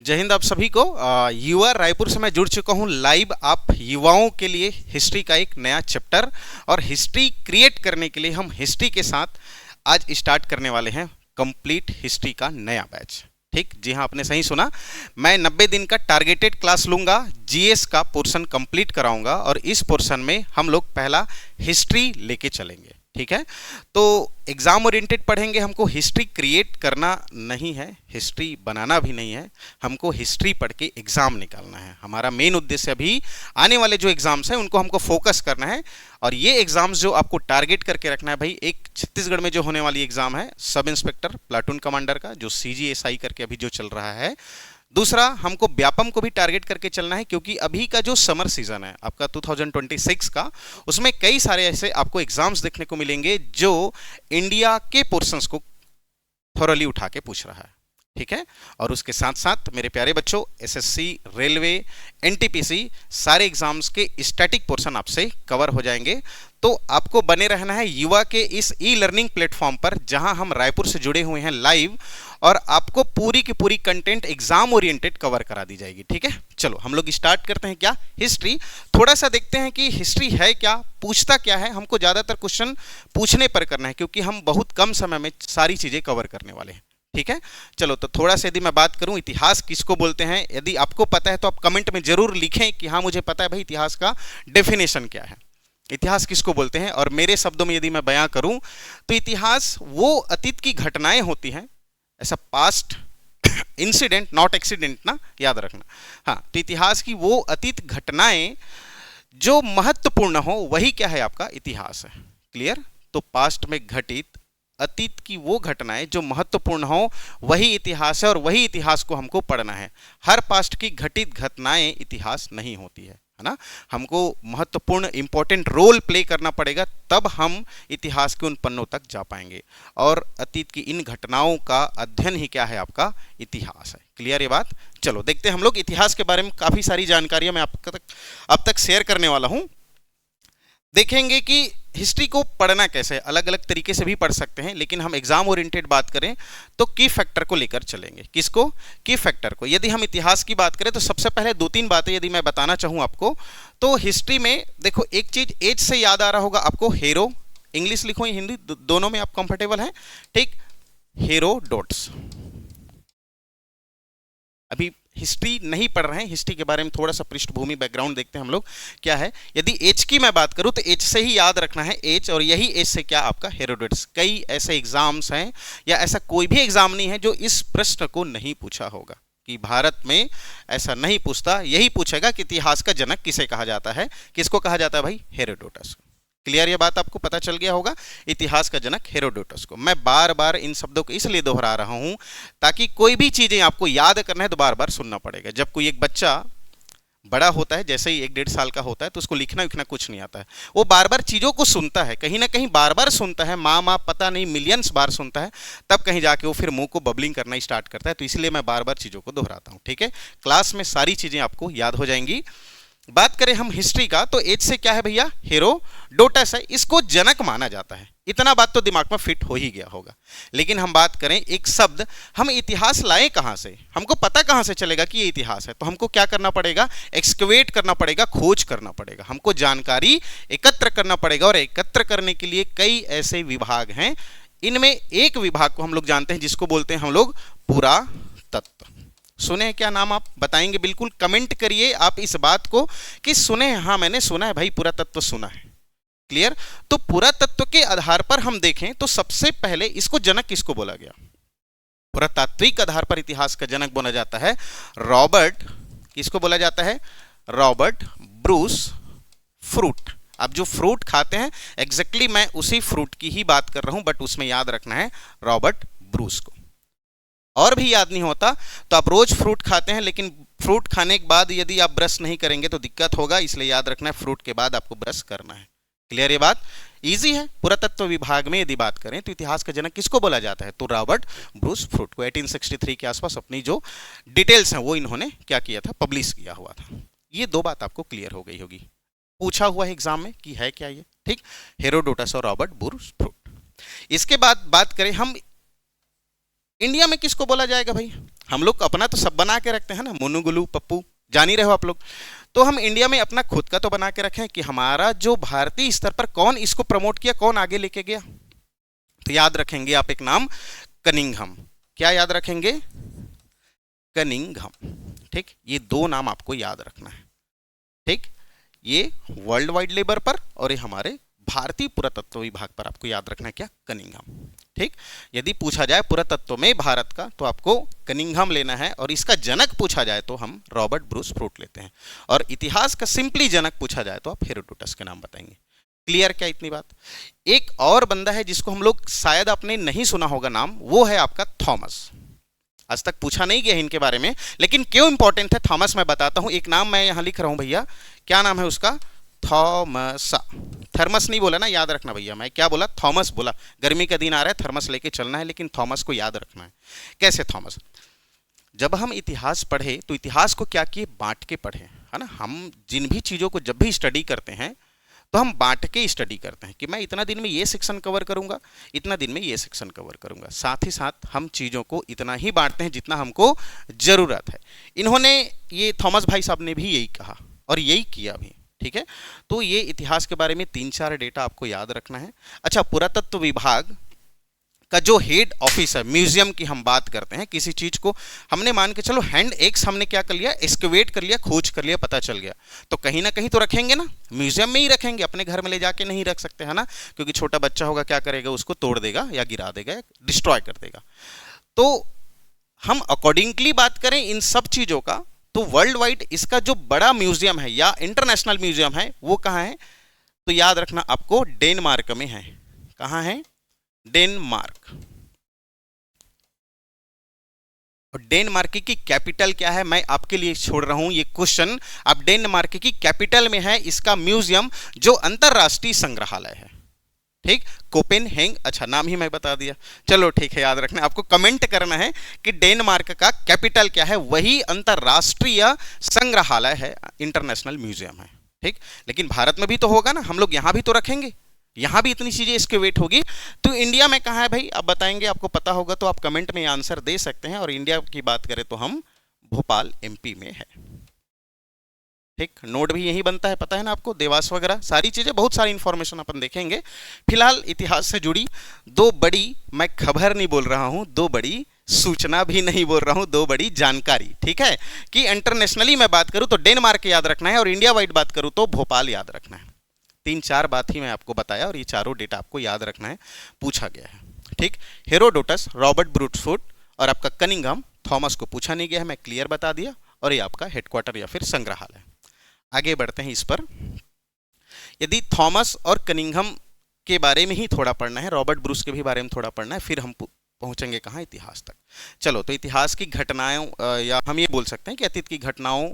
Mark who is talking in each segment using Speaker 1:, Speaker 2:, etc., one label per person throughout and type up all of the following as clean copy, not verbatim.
Speaker 1: जय हिंद आप सभी को। युवा रायपुर से मैं जुड़ चुका हूं लाइव आप युवाओं के लिए हिस्ट्री का एक नया चैप्टर, और हिस्ट्री क्रिएट करने के लिए हम हिस्ट्री के साथ आज स्टार्ट करने वाले हैं कंप्लीट हिस्ट्री का नया बैच। ठीक, जी हाँ, आपने सही सुना। मैं 90 दिन का टारगेटेड क्लास लूंगा, जीएस का पोर्शन कंप्लीट कराऊंगा, और इस पोर्शन में हम लोग पहला हिस्ट्री लेके चलेंगे। ठीक है, तो एग्जाम ओरिएंटेड पढ़ेंगे। हमको हिस्ट्री क्रिएट करना नहीं है, हिस्ट्री बनाना भी नहीं है, हमको हिस्ट्री पढ़ के एग्जाम निकालना है। हमारा मेन उद्देश्य अभी आने वाले जो एग्जाम्स हैं उनको हमको फोकस करना है। और ये एग्जाम्स जो आपको टारगेट करके रखना है भाई, एक छत्तीसगढ़ में जो होने वाली एग्जाम है सब इंस्पेक्टर प्लाटून कमांडर का, जो CGSI करके अभी जो चल रहा है। दूसरा, हमको व्यापम को भी टारगेट करके चलना है, क्योंकि अभी का जो समर सीजन है आपका 2026 का, उसमें कई सारे ऐसे आपको एग्जाम्स देखने को मिलेंगे जो इंडिया के पोर्शंस को थॉरली उठा के पूछ रहा है। ठीक है, और उसके साथ साथ मेरे प्यारे बच्चों, SSC, रेलवे, NTPC सारे एग्जाम्स के स्टैटिक पोर्शन आपसे कवर हो जाएंगे। तो आपको बने रहना है युवा के इस ई-लर्निंग प्लेटफॉर्म पर, जहां हम रायपुर से जुड़े हुए हैं लाइव, और आपको पूरी की पूरी कंटेंट एग्जाम ओरिएंटेड कवर करा दी जाएगी। ठीक है, चलो हम लोग स्टार्ट करते हैं। क्या हिस्ट्री, थोड़ा सा देखते हैं कि हिस्ट्री है क्या, पूछता क्या है। हमको ज्यादातर क्वेश्चन पूछने पर करना है, क्योंकि हम बहुत कम समय में सारी चीजें कवर करने वाले हैं। ठीक है, चलो तो थोड़ा सा यदि मैं बात करूं, इतिहास किसको बोलते हैं, यदि आपको पता है तो आप कमेंट में जरूर लिखें कि हाँ मुझे पता है भाई इतिहास का डेफिनेशन क्या है, इतिहास किसको बोलते हैं। और मेरे शब्दों में यदि मैं बयां करूं तो इतिहास वो अतीत की घटनाएं होती हैं, ऐसा पास्ट इंसिडेंट नॉट एक्सीडेंट ना, याद रखना। हाँ, तो इतिहास की वो अतीत घटनाएं जो महत्वपूर्ण हो, वही क्या है आपका इतिहास है। क्लियर, तो पास्ट में घटित अतीत की वो घटनाएं जो महत्वपूर्ण हो, वही इतिहास है, और वही इतिहास को हमको पढ़ना है। हर पास्ट की घटित घटनाएं इतिहास नहीं होती है ना। हमको महत्वपूर्ण इंपॉर्टेंट रोल प्ले करना पड़ेगा, तब हम इतिहास के उन पन्नों तक जा पाएंगे। और अतीत की इन घटनाओं का अध्ययन ही क्या है, आपका इतिहास है। क्लियर ये बात। चलो देखते हैं हम लोग इतिहास के बारे में काफी सारी जानकारियां मैं अब तक शेयर करने वाला हूं। देखेंगे कि हिस्ट्री को पढ़ना कैसे है, अलग अलग तरीके से भी पढ़ सकते हैं, लेकिन हम एग्जाम ओरिएंटेड बात करें तो की फैक्टर को लेकर चलेंगे। किसको? की फैक्टर को। यदि हम इतिहास की बात करें तो सबसे पहले दो तीन बातें यदि मैं बताना चाहूं आपको, तो हिस्ट्री में देखो, एक चीज एज से याद आ रहा होगा आपको, हेरो, इंग्लिश लिखो या हिंदी, दोनों में आप कंफर्टेबल हैं। ठीक, हेरोडोटस। अभी हिस्ट्री नहीं पढ़ रहे हैं, हिस्ट्री के बारे में थोड़ा सा पृष्ठभूमि बैकग्राउंड देखते हैं हम लोग क्या है। यदि एज की मैं बात करूं तो एज से ही याद रखना है एज, और यही एज से क्या आपका हेरोडोटस। कई ऐसे एग्जाम्स हैं, या ऐसा कोई भी एग्जाम नहीं है जो इस प्रश्न को नहीं पूछा होगा, कि भारत में ऐसा नहीं पूछता। यही पूछेगा कि इतिहास का जनक किसे कहा जाता है। किसको कहा जाता है भाई? हेरोडोटस। क्लियर, ये बात आपको पता चल गया होगा, इतिहास का जनक हेरोडोटस को। मैं बार बार इन शब्दों को इसलिए दोहरा रहा हूं ताकि कोई भी चीजें आपको याद करना है तो बार बार सुनना पड़ेगा। जब कोई एक बच्चा बड़ा होता है, जैसे ही 1-1.5 साल का होता है, तो उसको लिखना विखना कुछ नहीं आता है, वो बार बार चीजों को सुनता है, कहीं ना कहीं बार बार सुनता है, माँ पता नहीं मिलियंस बार सुनता है, तब कहीं जाके वो फिर मुंह को बबलिंग करना स्टार्ट करता है। तो इसलिए मैं बार बार चीजों को दोहराता हूँ। ठीक है, क्लास में सारी चीजें आपको याद हो जाएंगी। बात करें हम हिस्ट्री का, तो एज से क्या है भैया? हेरोडोटस है, इसको जनक माना जाता है। इतना बात तो दिमाग में फिट हो ही गया होगा। लेकिन हम बात करें एक शब्द, हम इतिहास लाएं कहां से, हमको पता कहां से चलेगा कि ये इतिहास है? तो हमको क्या करना पड़ेगा? एक्सकवेट करना पड़ेगा, खोज करना पड़ेगा, हमको जानकारी एकत्र करना पड़ेगा। और एकत्र करने के लिए कई ऐसे विभाग हैं, इनमें एक विभाग को हम लोग जानते हैं जिसको बोलते हैं हम लोग पुरातत्व। सुने हैं क्या नाम? आप बताएंगे बिल्कुल, कमेंट करिए आप इस बात को कि सुने हैं। हाँ मैंने सुना है भाई, पुरातत्व सुना है। क्लियर, तो पुरातत्व के आधार पर हम देखें तो सबसे पहले इसको जनक किसको बोला गया? पुरातात्विक आधार पर इतिहास का जनक बोला जाता है रॉबर्ट, किसको बोला जाता है? Robert Bruce fruit. अब जो फ्रूट खाते हैं, एग्जैक्टली मैं उसी फ्रूट की ही बात कर रहा हूं, बट उसमें याद रखना है रॉबर्ट ब्रूस को। और भी याद नहीं होता तो आप रोज फ्रूट खाते हैं, लेकिन फ्रूट खाने के बाद यदि आप ब्रश नहीं करेंगे तो दिक्कत होगा, इसलिए याद रखना है फ्रूट के बाद आपको ब्रश करना है। क्लियर, ये बात इजी है। पुरातत्व विभाग में यदि बात करें तो इतिहास का जनक किसको बोला जाता है? तो रॉबर्ट ब्रूस फ्रूट को 1863 के आसपास अपनी जो डिटेल्स हैं वो इन्होंने क्या किया था? पब्लिश किया हुआ था। ये दो बात आपको क्लियर हो गई होगी, पूछा हुआ है एग्जाम में कि है क्या ये। ठीक, हेरोडोटस और रॉबर्ट ब्रूस फ्रूट। इसके बाद बात करें हम इंडिया में किसको बोला जाएगा भाई? हम लोग अपना तो सब बना के रखते हैं ना, मुन्नू गुल्लू पप्पू, जान ही रहे हो आप लोग। तो हम इंडिया में अपना खुद का तो बना के रखें कि हमारा जो भारतीय स्तर पर कौन इसको प्रमोट किया, कौन आगे लेके गया। तो याद रखेंगे आप एक नाम, कनिंघम। क्या याद रखेंगे? कनिंघम। ठीक, ये दो नाम आपको याद रखना है। ठीक, ये वर्ल्ड वाइड लेवल पर और ये हमारे भारतीय पुरातत्व विभाग पर आपको याद रखना है क्या? कनिंघम। ठीक, यदि पूछा जाए पुरातत्व में भारत का तो आपको कनिंघम लेना है, और इसका जनक पूछा जाए तो हम रॉबर्ट ब्रूस फ्रूट लेते हैं, और इतिहास का सिंपली जनक पूछा जाए तो आप हेरोडोटस के नाम बताएंगे। क्लियर क्या इतनी बात? एक और बंदा है जिसको हम लोग शायद आपने नहीं सुना होगा नाम, वो है आपका थॉमस। आज तक पूछा नहीं गया इनके बारे में, लेकिन क्यों इंपॉर्टेंट है थॉमस मैं बताता हूं। एक नाम मैं यहां लिख रहा हूं भैया, क्या नाम है उसका? थॉमस। थर्मस नहीं बोला ना, याद रखना भैया, मैं क्या बोला? थॉमस बोला। गर्मी का दिन आ रहा है, थर्मस लेके चलना है, लेकिन थॉमस को याद रखना है। कैसे थॉमस? जब हम इतिहास पढ़े तो इतिहास को क्या किए? बांट के पढ़े, है ना। हम जिन भी चीज़ों को जब भी स्टडी करते हैं तो हम बांट के स्टडी करते हैं कि मैं इतना दिन में ये सेक्शन कवर करूंगा, इतना दिन में ये सेक्शन कवर करूंगा। साथ ही साथ हम चीज़ों को इतना ही बांटते हैं जितना हमको ज़रूरत है। इन्होंने, ये थॉमस भाई साहब ने भी यही कहा और यही किया भी। ठीक है, तो ये इतिहास के बारे में 3-4 डेटा आपको याद रखना है। अच्छा, पुरातत्व विभाग का जो हेड ऑफिस है, म्यूजियम की हम बात करते हैं, किसी चीज को हमने मान के चलो हैंड एक्स हमने क्या कर लिया? एक्सकवेट कर लिया, खोज कर लिया, पता चल गया, तो कहीं ना कहीं तो रखेंगे ना, म्यूजियम में ही रखेंगे, अपने घर में ले जाके नहीं रख सकते, है ना, क्योंकि छोटा बच्चा होगा क्या करेगा? उसको तोड़ देगा या गिरा देगा, डिस्ट्रॉय कर देगा। तो हम अकॉर्डिंगली बात करें इन सब चीजों का, तो वर्ल्ड वाइड इसका जो बड़ा म्यूजियम है या इंटरनेशनल म्यूजियम है वो कहाँ है? तो याद रखना आपको, डेनमार्क में है। कहाँ है? डेनमार्क। और डेनमार्क की कैपिटल क्या है? मैं आपके लिए छोड़ रहा हूं ये क्वेश्चन। अब डेनमार्क की कैपिटल में है इसका म्यूजियम, जो अंतरराष्ट्रीय संग्रहालय है। ठीक, कोपेनहेगन। अच्छा, नाम ही मैं बता दिया, चलो ठीक है, याद रखना। आपको कमेंट करना है कि डेनमार्क का कैपिटल क्या है, वही अंतरराष्ट्रीय संग्रहालय है, इंटरनेशनल म्यूजियम है। ठीक, लेकिन भारत में भी तो होगा ना, हम लोग यहां भी तो रखेंगे, यहां भी इतनी चीजें इसके वेट होगी। तो इंडिया में कहाँ है भाई? आप बताएंगे, आपको पता होगा तो आप कमेंट में आंसर दे सकते हैं। और इंडिया की बात करें तो हम भोपाल एमपी में है। ठीक, नोट भी यही बनता है, पता है ना आपको, देवास वगैरह सारी चीजें, बहुत सारी इंफॉर्मेशन अपन देखेंगे। फिलहाल इतिहास से जुड़ी दो बड़ी, मैं खबर नहीं बोल रहा हूं, दो बड़ी सूचना भी नहीं बोल रहा हूं, दो बड़ी जानकारी। ठीक है, कि इंटरनेशनली मैं बात करूं तो डेनमार्क याद रखना है, और इंडिया वाइड बात करूं तो भोपाल याद रखना है। 3-4 बात ही मैं आपको बताया, और ये चारों डेटा आपको याद रखना है, पूछा गया है। ठीक, हेरोडोटस, रॉबर्ट ब्रूस फ्रूट और आपका कनिंघम, थॉमस को पूछा नहीं गया है, मैं क्लियर बता दिया, और ये आपका हेडक्वार्टर या फिर संग्रहालय। आगे बढ़ते हैं इस पर। यदि थॉमस और कनिंघम के बारे में ही थोड़ा पढ़ना है, रॉबर्ट ब्रूस के भी बारे में थोड़ा पढ़ना है, फिर हम पहुंचेंगे कहाँ? इतिहास तक। चलो, तो इतिहास की घटनाओं, या हम ये बोल सकते हैं कि अतीत की घटनाओं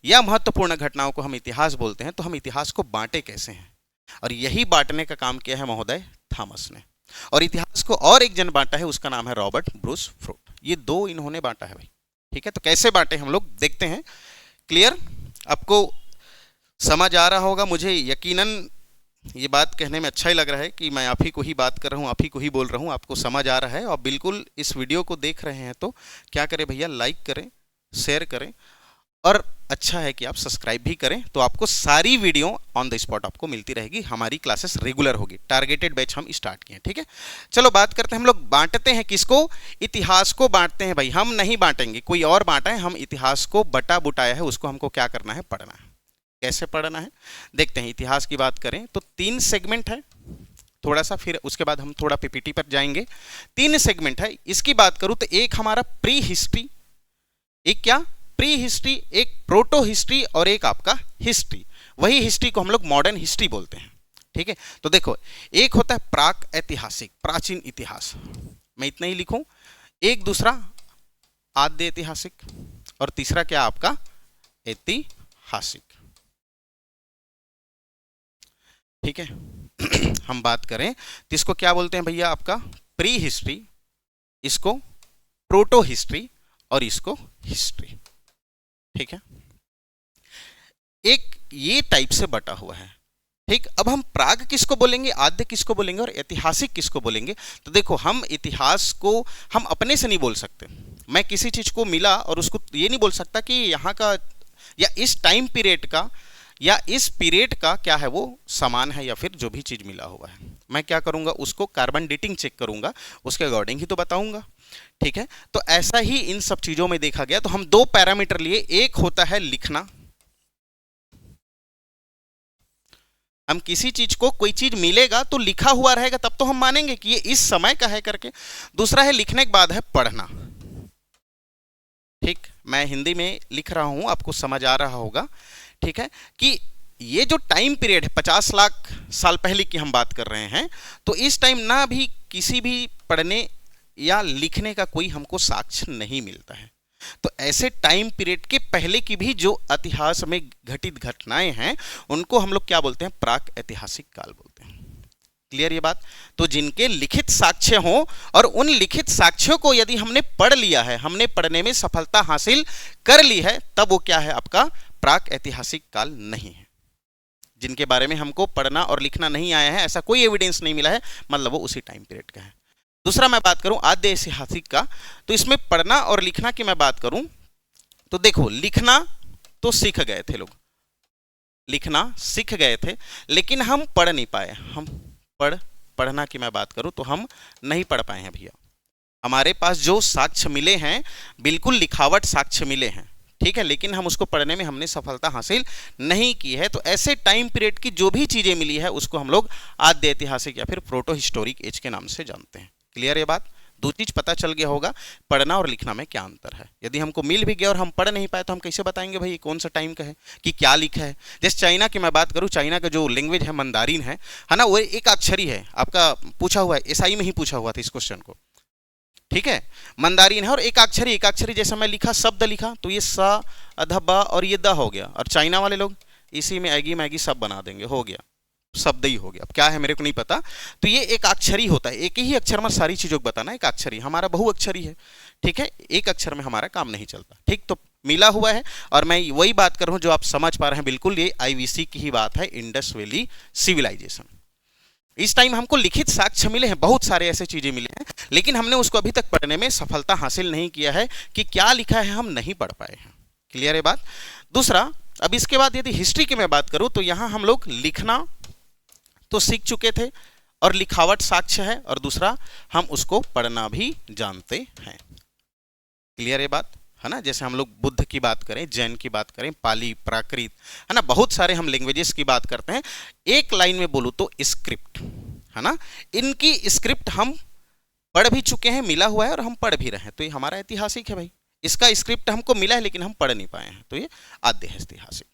Speaker 1: या महत्वपूर्ण घटनाओं को हम इतिहास बोलते हैं। तो हम इतिहास को बांटे कैसे हैं? और यही बांटने का काम किया है महोदय थॉमस ने। और इतिहास को और एक जन बांटा है, उसका नाम है रॉबर्ट ब्रूस फ्रूट। ये दो इन्होंने बांटा है भाई। ठीक है, तो कैसे बांटे हम लोग देखते हैं। क्लियर? आपको समझ आ रहा होगा, मुझे यकीनन ये बात कहने में अच्छा ही लग रहा है कि मैं आप ही को ही बात कर रहा हूँ, आप ही को ही बोल रहा हूँ, आपको समझ आ रहा है। और बिल्कुल इस वीडियो को देख रहे हैं तो क्या करें भैया? लाइक करें, शेयर करें, और अच्छा है कि आप सब्सक्राइब भी करें, तो आपको सारी वीडियो ऑन द स्पॉट आपको मिलती रहेगी। हमारी क्लासेस रेगुलर होगी, टारगेटेड बैच हम स्टार्ट किए। ठीक है, चलो बात करते हैं। हम लोग बांटते हैं किसको? इतिहास को बांटते हैं भाई। हम नहीं बांटेंगे, कोई और बांटा है, हम इतिहास को बटा बुटाया है, उसको हमको क्या करना है? पढ़ना है। कैसे पढ़ना है देखते हैं। इतिहास की बात करें तो 3 सेगमेंट है, थोड़ा सा, फिर उसके बाद हम थोड़ा पीपीटी पर जाएंगे। 3 सेगमेंट है। इसकी बात करूं तो एक हमारा प्री हिस्ट्री, एक क्या? प्री हिस्ट्री, एक प्रोटो हिस्ट्री, और एक आपका हिस्ट्री। वही हिस्ट्री को हम लोग मॉडर्न हिस्ट्री बोलते हैं। ठीक है, तो देखो, एक होता है प्राक ऐतिहासिक, प्राचीन इतिहास, मैं इतना ही लिखूं। एक दूसरा आद्य ऐतिहासिक, और तीसरा क्या? आपका ऐतिहासिक। ठीक है, हम बात करें तो इसको क्या बोलते हैं भैया? आपका प्री हिस्ट्री, इसको प्रोटो हिस्ट्री, और इसको हिस्ट्री। ठीक है, एक ये टाइप से बटा हुआ है। ठीक, अब हम प्राग किसको बोलेंगे, आद्य किसको बोलेंगे, और ऐतिहासिक किसको बोलेंगे? तो देखो, हम इतिहास को हम अपने से नहीं बोल सकते, मैं किसी चीज को मिला और उसको ये नहीं बोल सकता कि यहाँ का या इस टाइम पीरियड का या इस पीरियड का क्या है वो समान है या फिर जो भी चीज मिला हुआ है, मैं क्या करूंगा उसको कार्बन डेटिंग चेक करूंगा, उसके अकॉर्डिंग ही तो बताऊंगा। ठीक है, तो ऐसा ही इन सब चीजों में देखा गया। तो हम दो पैरामीटर लिए, एक होता है लिखना, हम किसी चीज को कोई चीज मिलेगा तो लिखा हुआ रहेगा तब तो हम मानेंगे कि ये इस समय का है करके। दूसरा है लिखने के बाद है पढ़ना। ठीक, मैं हिंदी में लिख रहा हूं, आपको समझ आ रहा होगा। ठीक है, कि ये जो टाइम पीरियड है 50 लाख साल पहले की हम बात कर रहे हैं, तो इस टाइम ना भी किसी भी पढ़ने या लिखने का कोई हमको साक्ष्य नहीं मिलता है। तो ऐसे टाइम पीरियड के पहले की भी जो इतिहास में घटित घटनाएं हैं उनको हम लोग क्या बोलते हैं, प्राक ऐतिहासिक काल बोलते हैं। क्लियर ये बात? तो जिनके लिखित साक्ष्य हो और उन लिखित साक्ष्यों को यदि हमने पढ़ लिया है, हमने पढ़ने में सफलता हासिल कर ली है, तब वो क्या है, आपका प्राक ऐतिहासिक काल नहीं है। जिनके बारे में हमको पढ़ना और लिखना नहीं आया है, ऐसा कोई एविडेंस नहीं मिला है, मतलब वो उसी टाइम पीरियड का है। दूसरा मैं बात करूं आद्य ऐतिहासिक का, तो इसमें पढ़ना और लिखना की मैं बात करूं तो देखो, लिखना तो सीख गए थे लोग, लिखना सीख गए थे, लेकिन हम पढ़ नहीं पाए। हम पढ़ना की मैं बात करूं तो हम नहीं पढ़ पाए हैं भैया। हमारे पास जो साक्ष्य मिले हैं बिल्कुल लिखावट साक्ष्य मिले हैं, ठीक है, लेकिन हम उसको पढ़ने में हमने सफलता हासिल नहीं की है। तो ऐसे टाइम पीरियड की जो भी चीजें मिली है उसको हम लोग आद्य ऐतिहासिक या फिर प्रोटो हिस्टोरिक एज के नाम से जानते हैं। क्लियर ये बात? दो चीज पता चल गया होगा, पढ़ना और लिखना में क्या अंतर है। यदि हमको मिल भी गया और हम पढ़ नहीं पाए तो हम कैसे बताएंगे भाई कौन सा टाइम का है, कि क्या लिखा है। जैसे चाइना की मैं बात करूं, चाइना का जो लैंग्वेज है मंदारिन है ना, वो एक अक्षरी है। आपका पूछा हुआ है, एसआई में ही पूछा हुआ था इस क्वेश्चन को। ठीक है, मंदारिन है और एक अक्षरी जैसे मैं लिखा, शब्द लिखा तो ये सा अध बा और ये द हो गया। और चाइना वाले लोग इसी में एगी मैगी सब बना देंगे, हो गया, शब्द ही हो गया। अब क्या है मेरे को नहीं पता। तो ये एक अक्षरी होता है, एक ही अक्षर में सारी चीजों को बताना। एक अक्षरी हमारा बहुअक्षरी है, ठीक है, एक अक्षर में हमारा काम नहीं चलता। ठीक, तो मिला हुआ है और मैं वही बात कर रहा हूं जो आप समझ पा रहे हैं बिल्कुल, ये आईवीसी की ही बात है, इंडस वैली सिविलाइजेशन। इस टाइम हमको लिखित साक्ष्य मिले हैं, बहुत सारे ऐसे चीजें मिले हैं, लेकिन हमने उसको अभी तक पढ़ने में सफलता हासिल नहीं किया है कि क्या लिखा है हम नहीं पढ़ पाए हैं। क्लियर है बात? दूसरा, अब इसके बाद यदि हिस्ट्री की मैं बात करूं तो यहां हम लोग लिखना तो सीख चुके थे और लिखावट साक्ष्य है, और दूसरा हम उसको पढ़ना भी जानते हैं। क्लियर है बात? है ना, जैसे हम लोग बुद्ध की बात करें, जैन की बात करें, पाली, प्राकृत, है ना, बहुत सारे हम लैंग्वेजेस की बात करते हैं। एक लाइन में बोलूं तो स्क्रिप्ट, है ना, इनकी स्क्रिप्ट हम पढ़ भी चुके हैं, मिला हुआ है और हम पढ़ भी रहे हैं, तो ये हमारा ऐतिहासिक है भाई। इसका स्क्रिप्ट हमको मिला है लेकिन हम पढ़ नहीं पाए हैं, तो ये आद्य ऐतिहासिक।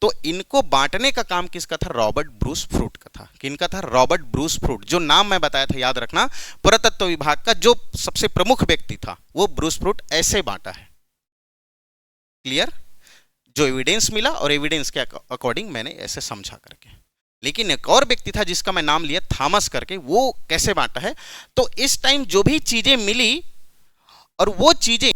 Speaker 1: तो इनको बांटने का काम किसका था? रॉबर्ट ब्रूस फ्रूट का था। किनका था? Robert Bruce fruit. जो नाम मैं बताया था याद रखना, पुरातत्व विभाग का जो सबसे प्रमुख व्यक्ति था वो ब्रूस फ्रूट। ऐसे बांटा है। क्लियर? जो एविडेंस मिला और एविडेंस के अकॉर्डिंग मैंने ऐसे समझा करके। लेकिन एक और व्यक्ति था जिसका मैं नाम लिया थॉमस करके, वो कैसे बांटा है? तो इस टाइम जो भी चीजें मिली और वो चीजें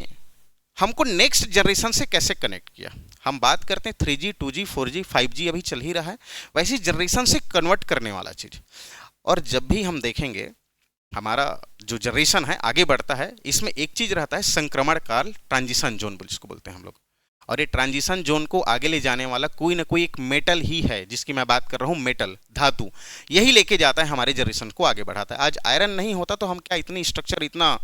Speaker 1: हमको नेक्स्ट जनरेशन से कैसे कनेक्ट किया। हम बात करते हैं 3G 2G 4G 5G अभी चल ही रहा है, वैसी जनरेशन से कन्वर्ट करने वाला चीज। और जब भी हम देखेंगे हमारा जो जनरेशन है आगे बढ़ता है, इसमें एक चीज रहता है संक्रमण काल, ट्रांजिशन जोन जिसको बोलते हैं हम लोग। और ये ट्रांजिशन जोन को आगे ले जाने वाला कोई ना कोई एक मेटल ही है, जिसकी मैं बात कर रहा हूँ, मेटल, धातु, यही लेके जाता है हमारे जनरेशन को आगे बढ़ाता है। आज आयरन नहीं होता तो हम क्या इतनी स्ट्रक्चर, इतना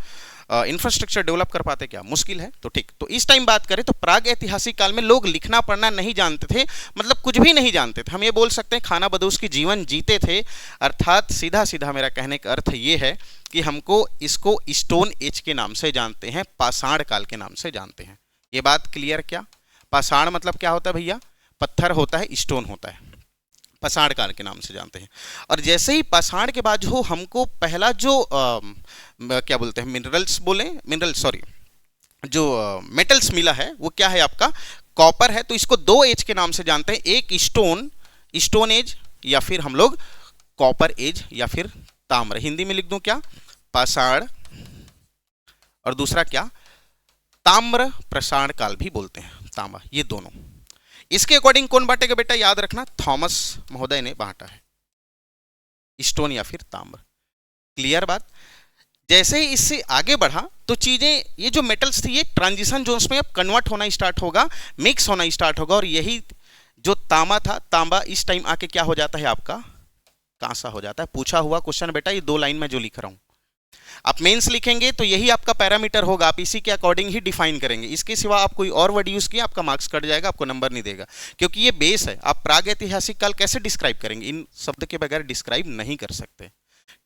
Speaker 1: इंफ्रास्ट्रक्चर डेवलप कर पाते? क्या मुश्किल है। तो ठीक, तो इस टाइम बात करें तो प्राग ऐतिहासिक काल में लोग लिखना पढ़ना नहीं जानते थे, मतलब कुछ भी नहीं जानते थे। हम ये बोल सकते हैं खाना बदोश की जीवन जीते थे। अर्थात सीधा सीधा मेरा कहने का अर्थ ये है कि हमको इसको स्टोन एज के नाम से जानते हैं, पाषाण काल के नाम से जानते हैं। ये बात क्लियर? क्या पाषाण मतलब क्या होता है भैया? पत्थर होता है, स्टोन होता है, पाषाण काल के नाम से जानते हैं। और जैसे ही पाषाण के बाद जो हमको पहला जो क्या बोलते हैं, जो मेटल्स मिला है वो क्या है आपका? कॉपर है। तो इसको दो एज के नाम से जानते हैं, एक स्टोन एज या फिर हम लोग कॉपर एज या फिर ताम्र। हिंदी में लिख दूं क्या? पाषाण, और दूसरा क्या? ताम्र प्रसारण काल भी बोलते हैं, तांबा, ये दोनों। इसके अकॉर्डिंग कौन बांटेगा बेटा? याद रखना, थॉमस महोदय ने बांटा है, स्टोन या फिर ताम्र। क्लियर बात? जैसे ही इससे आगे बढ़ा तो चीजें, ये जो मेटल्स थी ये ट्रांजिशन जोन्स में अब कन्वर्ट होना स्टार्ट होगा, मिक्स होना स्टार्ट होगा, और यही जो तांबा था, तांबा इस टाइम आके क्या हो जाता है आपका, कांसा हो जाता है। पूछा हुआ क्वेश्चन बेटा, ये 2 लाइन में जो लिख रहा हूं, आप मेंस लिखेंगे तो यही आपका पैरामीटर होगा, आप इसी के अकॉर्डिंग ही डिफाइन करेंगे। इसके सिवा आप कोई और वर्ड यूज किया आपका मार्क्स कट जाएगा, आपको नंबर नहीं देगा, क्योंकि ये बेस है। आप प्रागैतिहासिक काल कैसे डिस्क्राइब करेंगे, इन शब्द के बगैर डिस्क्राइब नहीं कर सकते।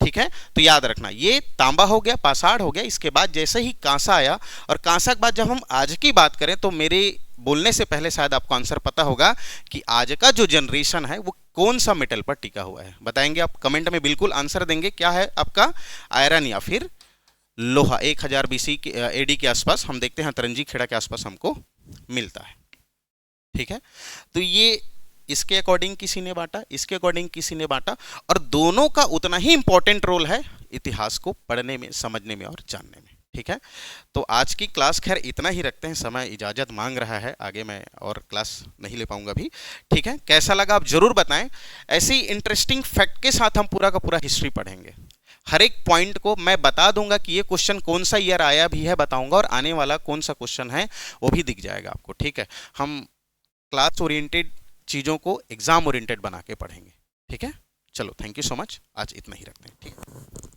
Speaker 1: ठीक है, तो याद रखना, ये तांबा हो गया, पाषाण हो गया, इसके बाद जैसे ही कांसा आया, और कांसा के बाद जब हम आज की बात करें तो मेरे बोलने से पहले शायद आपको आंसर पता होगा कि आज का जो जनरेशन है वो कौन सा मेटल पर टिका हुआ है। बताएंगे आप, कमेंट में बिल्कुल आंसर देंगे, क्या है आपका, आयरन या फिर लोहा। 1000 बीसी के एडी के आसपास हम देखते हैं, तरंजी खेड़ा के आसपास हमको मिलता है। ठीक है, तो ये इसके अकॉर्डिंग किसी ने बांटा, इसके अकॉर्डिंग किसी ने बांटा, और दोनों का उतना ही इंपॉर्टेंट रोल है इतिहास को पढ़ने में, समझने में और जानने में। ठीक है, तो आज की क्लास खैर इतना ही रखते हैं, समय इजाजत मांग रहा है, आगे मैं और क्लास नहीं ले पाऊंगा भी। ठीक है, कैसा लगा आप जरूर बताएं। ऐसे ही इंटरेस्टिंग फैक्ट के साथ हम पूरा का पूरा हिस्ट्री पढ़ेंगे, हर एक पॉइंट को मैं बता दूंगा कि ये क्वेश्चन कौन सा ईयर आया भी है बताऊंगा, और आने वाला कौन सा क्वेश्चन है वो भी दिख जाएगा आपको। ठीक है, हम क्लास ओरिएंटेड चीज़ों को एग्जाम ओरिएंटेड बना के पढ़ेंगे। ठीक है, चलो थैंक यू सो मच, आज इतना ही रखते हैं। ठीक है।